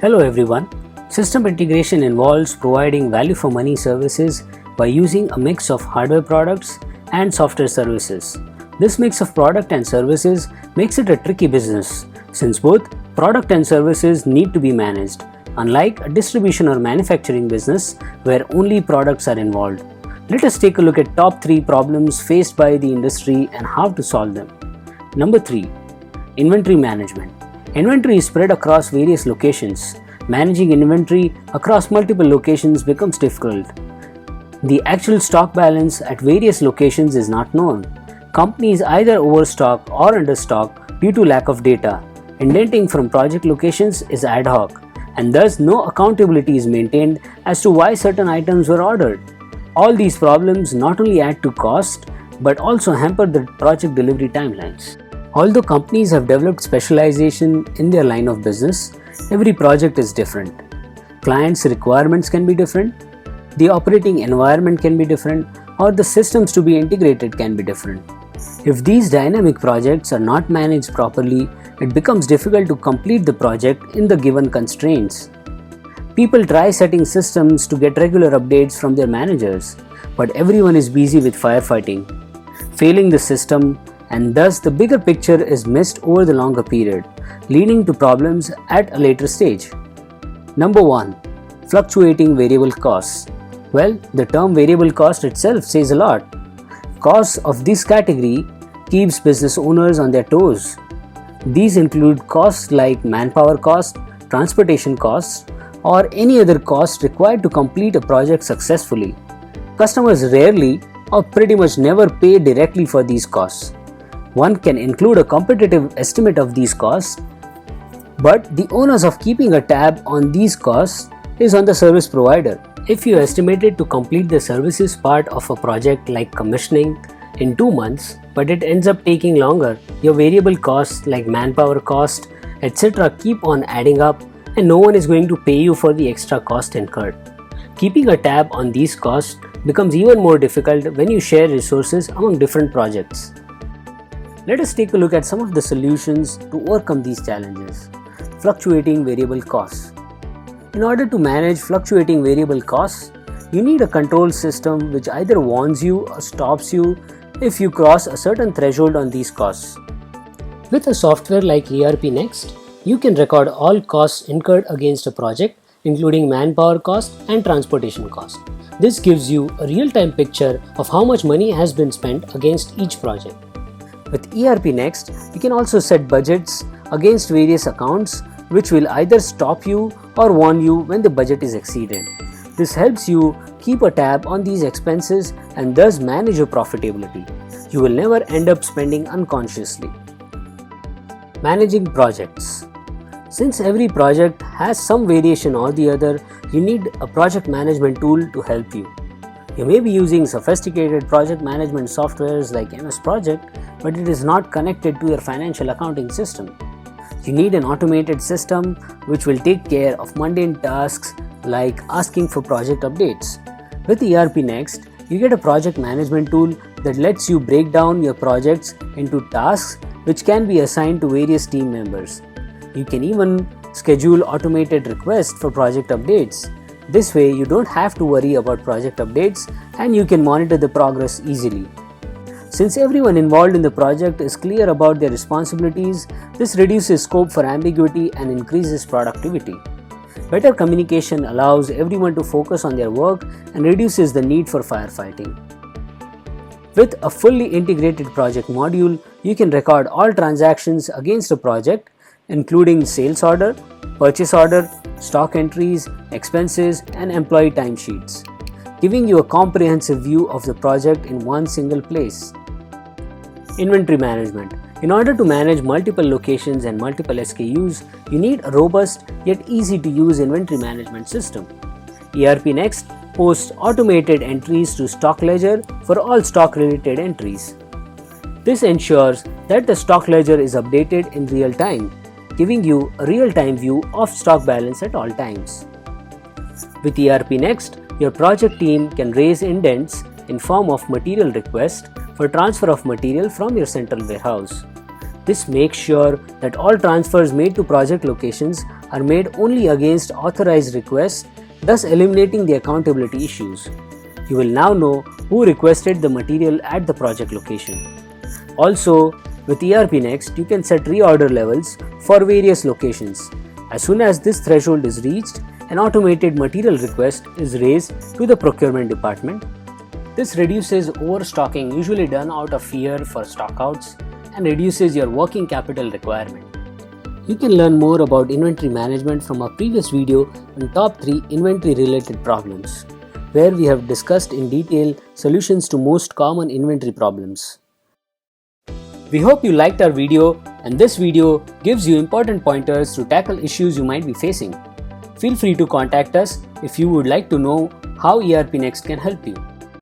Hello everyone. System integration involves providing value for money services by using a mix of hardware products and software services. This mix of product and services makes it a tricky business since both product and services need to be managed, unlike a distribution or manufacturing business where only products are involved. Let us take a look at top 3 problems faced by the industry and how to solve them. Number 3. Inventory management. Inventory is spread across various locations. Managing inventory across multiple locations becomes difficult. The actual stock balance at various locations is not known. Companies either overstock or understock due to lack of data. Indenting from project locations is ad hoc, and thus no accountability is maintained as to why certain items were ordered. All these problems not only add to cost but also hamper the project delivery timelines. Although companies have developed specialization in their line of business, every project is different. Clients' requirements can be different, the operating environment can be different, or the systems to be integrated can be different. If these dynamic projects are not managed properly, it becomes difficult to complete the project in the given constraints. People try setting systems to get regular updates from their managers, but everyone is busy with firefighting, failing the system, and thus the bigger picture is missed over the longer period, leading to problems at a later stage. Number 1. Fluctuating variable costs. Well, the term variable cost itself says a lot. Costs of this category keeps business owners on their toes. These include costs like manpower cost, transportation costs, or any other cost required to complete a project successfully. Customers rarely or pretty much never pay directly for these costs. One can include a competitive estimate of these costs, but the onus of keeping a tab on these costs is on the service provider. If you estimated to complete the services part of a project like commissioning in 2 months, but it ends up taking longer, your variable costs like manpower cost, etc. keep on adding up and no one is going to pay you for the extra cost incurred. Keeping a tab on these costs becomes even more difficult when you share resources among different projects. Let us take a look at some of the solutions to overcome these challenges. Fluctuating variable costs. In order to manage fluctuating variable costs, you need a control system which either warns you or stops you if you cross a certain threshold on these costs. With a software like ERP Next, you can record all costs incurred against a project, including manpower cost and transportation cost. This gives you a real-time picture of how much money has been spent against each project. With ERP Next, you can also set budgets against various accounts which will either stop you or warn you when the budget is exceeded. This helps you keep a tab on these expenses and thus manage your profitability. You will never end up spending unconsciously. Managing projects. Since every project has some variation or the other, you need a project management tool to help you. You may be using sophisticated project management softwares like MS Project, but it is not connected to your financial accounting system. You need an automated system which will take care of mundane tasks like asking for project updates. With ERP Next, you get a project management tool that lets you break down your projects into tasks which can be assigned to various team members. You can even schedule automated requests for project updates. This way, you don't have to worry about project updates and you can monitor the progress easily. Since everyone involved in the project is clear about their responsibilities, this reduces scope for ambiguity and increases productivity. Better communication allows everyone to focus on their work and reduces the need for firefighting. With a fully integrated project module, you can record all transactions against a project, including sales order, purchase order, stock entries, expenses, and employee timesheets, giving you a comprehensive view of the project in one single place. Inventory management. In order to manage multiple locations and multiple SKUs, you need a robust yet easy to use inventory management system. ERP Next posts automated entries to stock ledger for all stock related entries. This ensures that the stock ledger is updated in real time, giving you a real-time view of stock balance at all times. With ERP Next, your project team can raise indents in form of material request for transfer of material from your central warehouse. This makes sure that all transfers made to project locations are made only against authorized requests, thus eliminating the accountability issues. You will now know who requested the material at the project location. Also, with ERP Next, you can set reorder levels for various locations. As soon as this threshold is reached, an automated material request is raised to the procurement department. This reduces overstocking usually done out of fear for stockouts and reduces your working capital requirement. You can learn more about inventory management from our previous video on top 3 inventory related problems, where we have discussed in detail solutions to most common inventory problems. We hope you liked our video, and this video gives you important pointers to tackle issues you might be facing. Feel free to contact us if you would like to know how ERP Next can help you.